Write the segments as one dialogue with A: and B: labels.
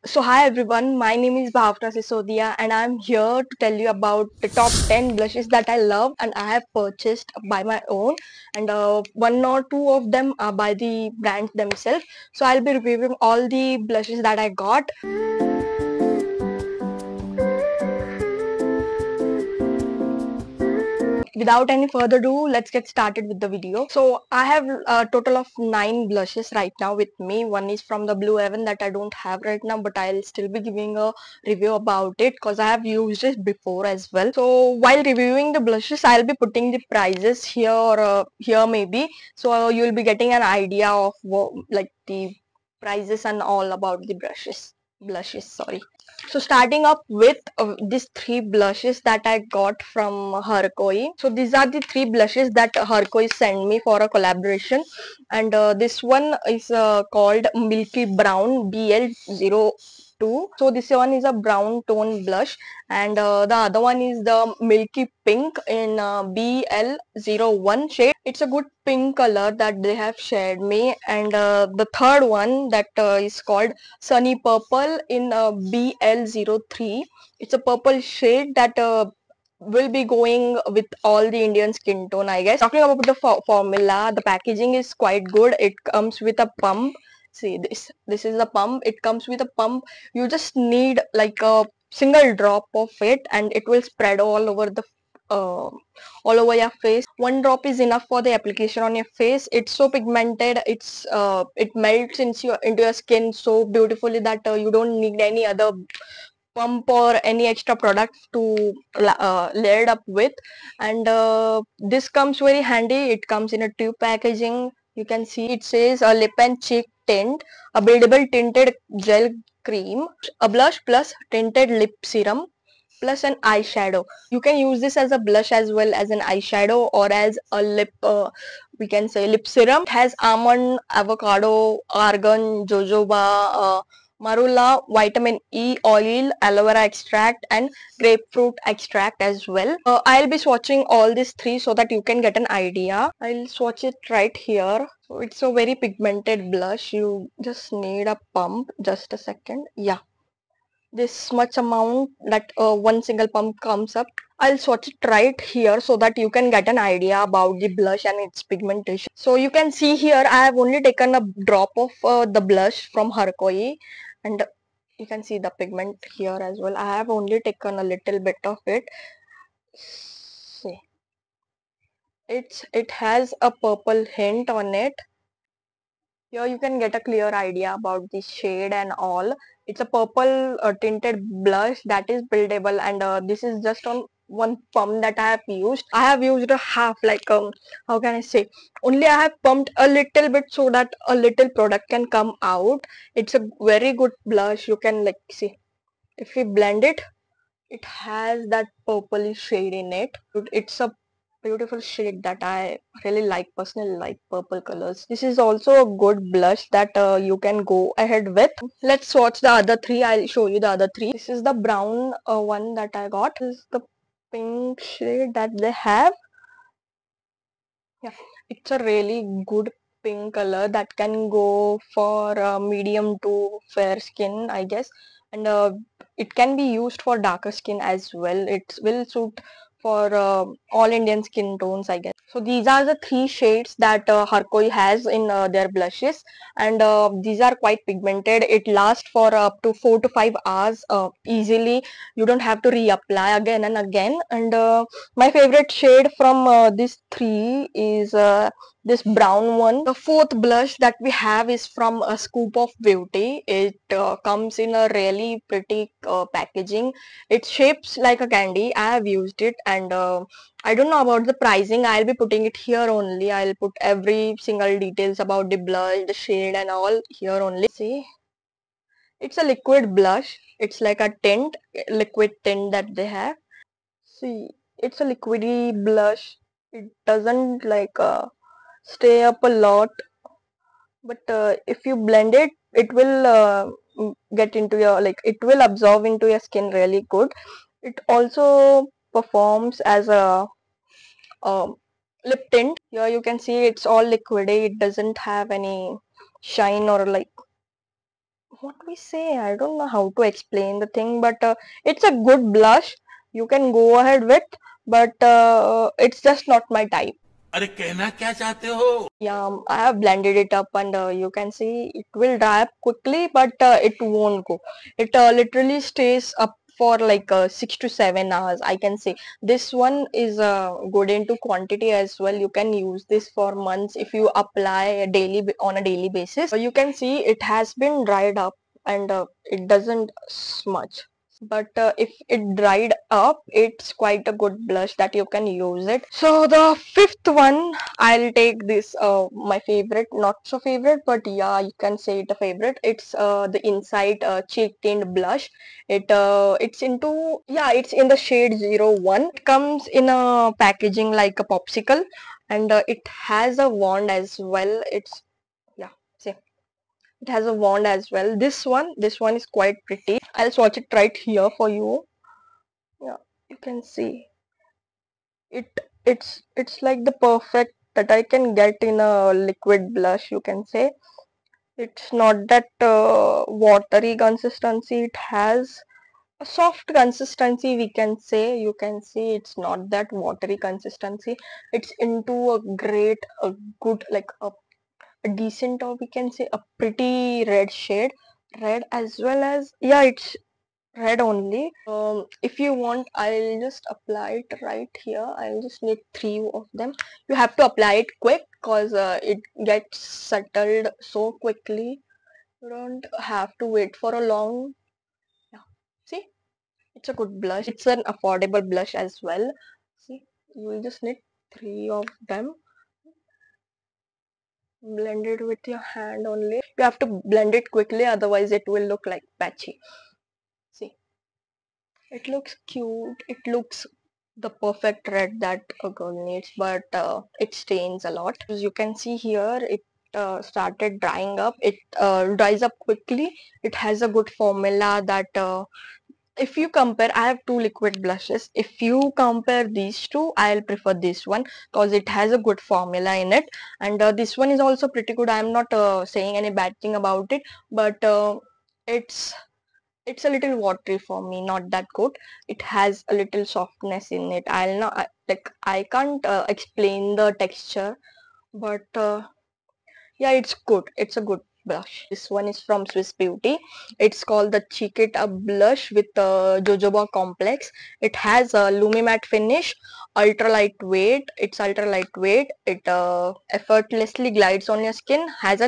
A: So hi everyone, my name is Bhavna Sisodia and I'm here to tell you about the top 10 blushes that I love and I have purchased by my own, and one or two of them are by the brands themselves. So I'll be reviewing all the blushes that I got. Without any further ado, let's get started with the video. So I have a total of 9 blushes right now with me. One is from the Blue Heaven that I don't have right now, but I'll still be giving a review about it because I have used it before as well. So while reviewing the blushes, I'll be putting the prices here or here maybe, so you'll be getting an idea of what, like the prices and all about the blushes, sorry. So starting up with these three blushes that I got from Harkoi. So these are the three blushes that Harkoi sent me for a collaboration, and this one is called Milky Brown BL02. So this one is a brown tone blush, and the other one is the Milky Pink in BL01 shade. It's a good pink color that they have shared me, and the third one that is called Sunny Purple in BL03. It's a purple shade that will be going with all the Indian skin tone, I guess. Talking about the formula, the packaging is quite good. It comes with a pump. See this. This is the pump. It comes with a pump. You just need like a single drop of it, and it will spread all over your face. One drop is enough for the application on your face. It's so pigmented. It melts into your skin so beautifully that you don't need any other pump or any extra product to layer it up with. And this comes very handy. It comes in a tube packaging. You can see it says a lip and cheek tint, a buildable tinted gel cream, a blush plus tinted lip serum, plus an eyeshadow. You can use this as a blush as well as an eyeshadow or as a lip, we can say lip serum. It has almond, avocado, argan, jojoba, marula, vitamin E oil, aloe vera extract, and grapefruit extract as well. I'll be swatching all these three so that you can get an idea. I'll swatch it right here. So it's a very pigmented blush. You just need a pump. Just a second. Yeah, this much amount that one single pump comes up. I'll swatch it right here so that you can get an idea about the blush and its pigmentation. So you can see here I have only taken a drop of the blush from Harkoi, and you can see the pigment here as well. I have only taken a little bit of it. See, it has a purple hint on it. Here you can get a clear idea about the shade and all. It's a purple tinted blush that is buildable, and this is just on one pump that I have used. I have used a half, like how can I say? Only I have pumped a little bit so that a little product can come out. It's a very good blush. You can like see if we blend it, it has that purple shade in it. It's a beautiful shade that I really like, personally like purple colors. This is also a good blush that you can go ahead with. Let's swatch the other three. I'll show you the other three. This is the brown one that I got. This is the pink shade that they have. Yeah, it's a really good pink color that can go for medium to fair skin, I guess, and it can be used for darker skin as well. It will suit for all Indian skin tones, I guess. So these are the three shades that Harkoi has in their blushes, and these are quite pigmented. It lasts for up to 4 to 5 hours easily. You don't have to reapply again and again. And my favorite shade from these three is this brown one. The fourth blush that we have is from a Scoop of Beauty. It comes in a really pretty packaging. It shapes like a candy. I have used it, and I don't know about the pricing. I'll be putting it here only. I'll put every single details about the blush, the shade and all here only. See, it's a liquid blush. It's like a tint, liquid tint that they have. See, it's a liquidy blush. It doesn't like stay up a lot, but if you blend it, it will get into your, like, it will absorb into your skin really good. It also performs as a um, lip tint. Here you can see it's all liquidy. It doesn't have any shine or like what we say, I don't know how to explain the thing, but it's a good blush. You can go ahead with, but it's just not my type.
B: अरे कहना क्या चाहते हो?
A: Yeah, I have blended it up, and you can see it will dry up quickly, but it won't go. It literally stays up for like 6 to 7 hours. I can say this one is good into quantity as well. You can use this for months if you apply a on a daily basis. You can see it has been dried up, and it doesn't smudge, but if it dried up, it's quite a good blush that you can use it. So the fifth one, I'll take this, my favorite, not so favorite, but yeah, you can say it a favorite. It's the Insight cheek tint blush. It's into, yeah, it's in the shade 01. It comes in a packaging like a popsicle, and it has a wand as well. It's, yeah, see, it has a wand as well. This one is quite pretty. I'll swatch it right here for you. Yeah, you can see it. It's like the perfect that I can get in a liquid blush, you can say. It's not that watery consistency. It has a soft consistency, we can say. You can see it's not that watery consistency. It's into a great, a good, like a decent, or we can say a pretty red shade. Red as well as, yeah, it's red only. If you want, I'll just apply it right here. I'll just need three of them. You have to apply it quick because it gets settled so quickly. You don't have to wait for a long. Yeah. See, it's a good blush. It's an affordable blush as well. See, you will just need three of them. Blend it with your hand only. You have to blend it quickly, otherwise it will look like patchy. See, it looks cute. It looks the perfect red that a girl needs, but it stains a lot. As you can see here, it started drying up. It dries up quickly. It has a good formula that if you compare, I have two liquid blushes. If you compare these two, I'll prefer this one because it has a good formula in it, and this one is also pretty good. I'm not saying any bad thing about it, but it's it's a little watery for me, not that good. It has a little softness in it. I'll not like, I can't explain the texture, but yeah, it's good. It's a good blush. This one is from Swiss Beauty. It's called the Cheek It Up blush with jojoba complex. It has a Lumi matte finish, ultra lightweight. It's ultra lightweight. It effortlessly glides on your skin. Has a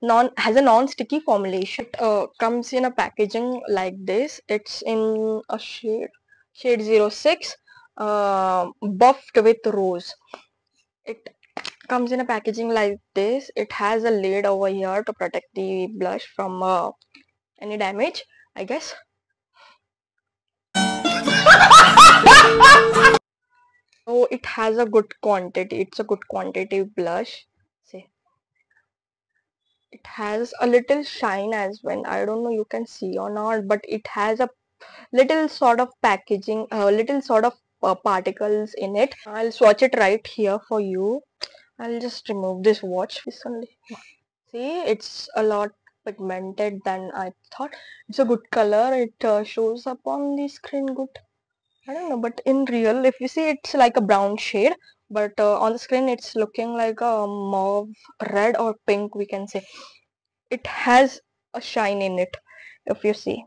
A: non-sticky formulation. It comes in a packaging like this. It's in a shade 06, buffed with rose. It comes in a packaging like this. It has a lid over here to protect the blush from any damage, I guess. So it has a good quantity. It's a good quantity blush. See, it has a little shine as well. I don't know you can see or not, but it has a little sort of packaging, little sort of particles in it. I'll swatch it right here for you. I'll just remove this watch. This only. See, it's a lot pigmented than I thought. It's a good color. It shows up on the screen good. I don't know, but in real, if you see, it's like a brown shade. But on the screen, it's looking like a mauve, red or pink, we can say. It has a shine in it, if you see.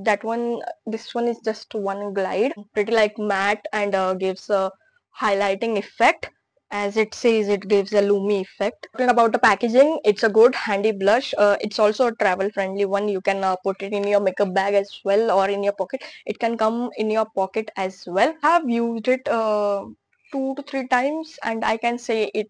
A: That one, this one is just one glide. Pretty like matte, and gives a highlighting effect. As it says, it gives a lumi effect. Talking about the packaging, it's a good handy blush. It's also a travel friendly one. You can put it in your makeup bag as well, or in your pocket. It can come in your pocket as well. I've used it 2 to 3 times, and I can say it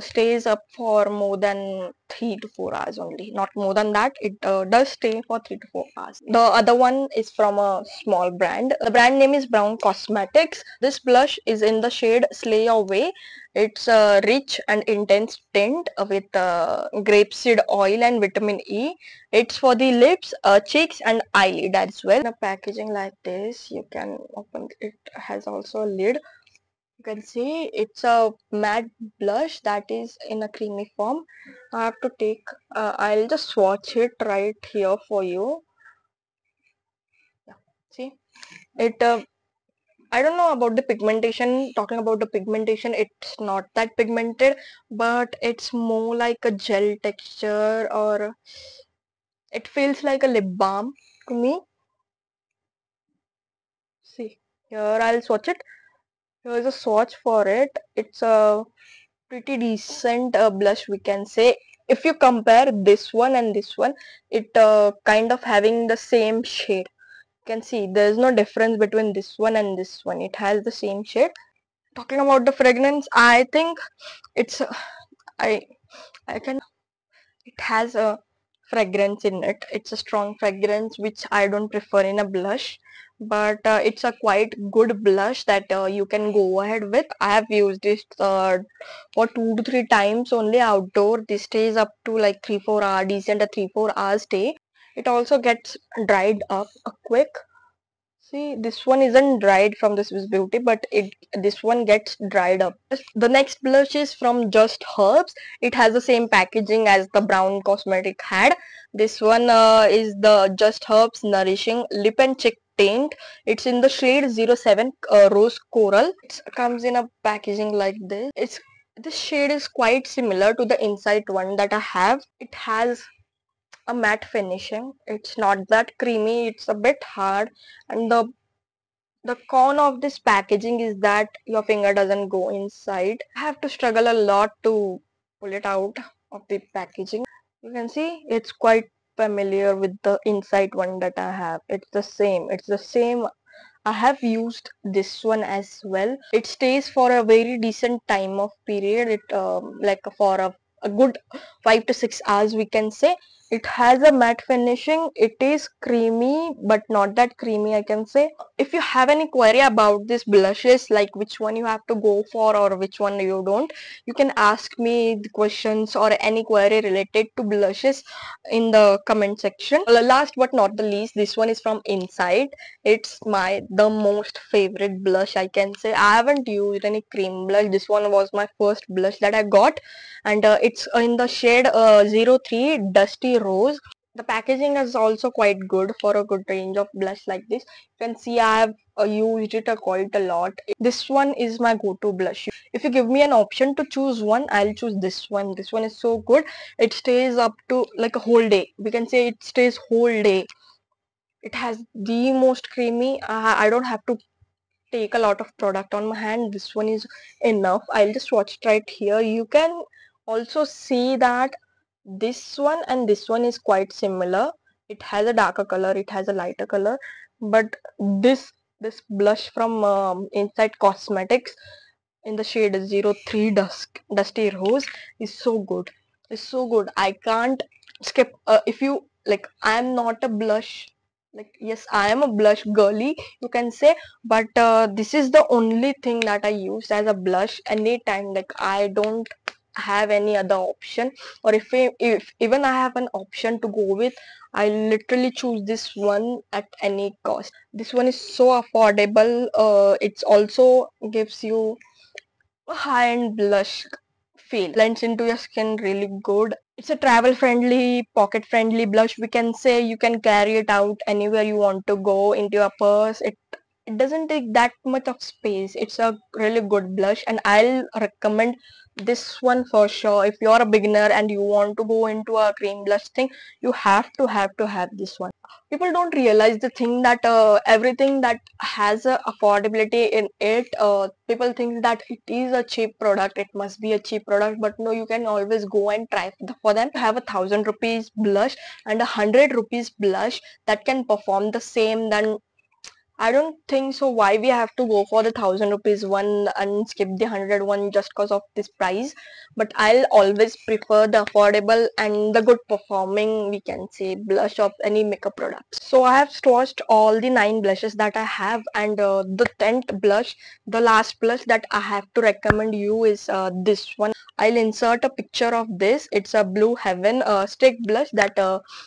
A: stays up for more than 3 to 4 hours only, not more than that. It does stay for 3 to 4 hours. The other one is from a small brand. The brand name is Brown Cosmetics. This blush is in the shade Slay Away. It's a rich and intense tint with grapeseed oil and vitamin E. It's for the lips, cheeks and eyelid as well. In a packaging like this, you can open it. Has also a lid. You can see it's a matte blush that is in a creamy form. I have to take, I'll just swatch it right here for you. Yeah, see it. I don't know about the pigmentation. Talking about the pigmentation, it's not that pigmented, but it's more like a gel texture, or it feels like a lip balm to me. See, here I'll swatch it. Here's a swatch for it. It's a pretty decent blush, we can say. If you compare this one and this one, it kind of having the same shade. You can see there's no difference between this one and this one. It has the same shade. Talking about the fragrance, I think it's I I can it has a fragrance in it. It's a strong fragrance which I don't prefer in a blush, but it's a quite good blush that you can go ahead with. I have used it for 2 to 3 times only outdoor. This stays up to like 3-4 hours, decent a 3-4 hours stay. It also gets dried up quick. See, this one isn't dried from the Swiss Beauty, but this one gets dried up. The next blush is from Just Herbs. It has the same packaging as the brown cosmetic had. This one is the Just Herbs Nourishing Lip and Cheek Tint. It's in the shade 07 Rose Coral. It comes in a packaging like this. This shade is quite similar to the Insight one that I have. It has a matte finishing. It's not that creamy, it's a bit hard, and the con of this packaging is that your finger doesn't go inside. I have to struggle a lot to pull it out of the packaging. You can see it's quite familiar with the Insight one that I have. It's the same. I have used this one as well. It stays for a very decent time of period. It like for a good 5 to 6 hours, we can say. It has a matte finishing. It is creamy, but not that creamy, I can say. If you have any query about these blushes, like which one you have to go for or which one you don't, you can ask me the questions or any query related to blushes in the comment section. Last but not the least, this one is from Insight. It's the most favorite blush, I can say. I haven't used any cream blush. This one was my first blush that I got, and it's in the shade 03 Dusty Rose. The packaging is also quite good for a good range of blush like this. You can see I have used it quite a lot. This one is my go-to blush. If you give me an option to choose one, I'll choose this one. This one is so good. It stays up to like a whole day. We can say it stays whole day. It has the most creamy. I don't have to take a lot of product on my hand. This one is enough. I'll just watch it right here. You can also see that this one and this one is quite similar. It has a darker color, it has a lighter color, but this blush from Insight Cosmetics in the shade 03 Dusty Rose is so good. It's so good. I can't skip. If you like, I am not a blush. Like, yes, I am a blush girly, you can say, but this is the only thing that I use as a blush anytime. Like, I don't have any other option, or if even I have an option to go with, I literally choose this one at any cost. This one is so affordable. It's also gives you a high-end blush feel. Blends into your skin really good. It's a travel friendly, pocket friendly blush. We can say you can carry it out anywhere you want to go, into your purse. It doesn't take that much of space. It's a really good blush, and I'll recommend this one for sure. If you're a beginner and you want to go into a cream blush thing, you have to have this one. People don't realize the thing that everything that has a affordability in it, people think that it is a cheap product, it must be a cheap product, but no, you can always go and try for them. You have 1,000 rupees blush and 100 rupees blush that can perform the same, then I don't think so. Why we have to go for the 1,000 rupees one and skip the 100 one just because of this price? But I'll always prefer the affordable and the good performing, we can say, blush of any makeup products. So I have swatched all the 9 blushes that I have, and the 10th blush, the last blush that I have to recommend you is this one. I'll insert a picture of this. It's a Blue Heaven stick blush that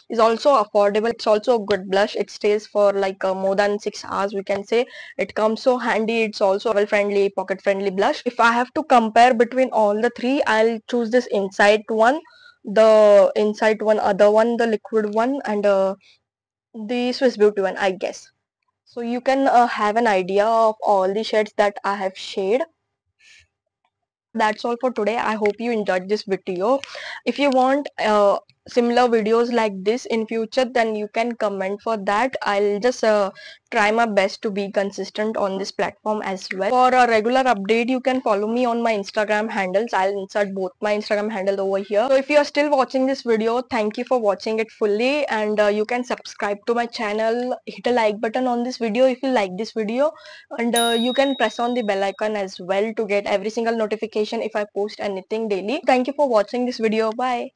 A: is also affordable. It's also a good blush. It stays for like more than 6 hours, we can say. It comes so handy. It's also travel friendly, pocket friendly blush. If I have to compare between all the three, I'll choose this Insight one, the Insight one, other one, the liquid one, and the Swiss Beauty one, I guess. So you can have an idea of all the shades that I have shared. That's all for today. I hope you enjoyed this video. If you want similar videos like this in future, then you can comment for that. I'll just try my best to be consistent on this platform as well. For a regular update, you can follow me on my Instagram handles. I'll insert both my Instagram handles over here. So if you are still watching this video, thank you for watching it fully, and you can subscribe to my channel, hit a like button on this video if you like this video, and you can press on the bell icon as well to get every single notification if I post anything daily. Thank you for watching this video. Bye.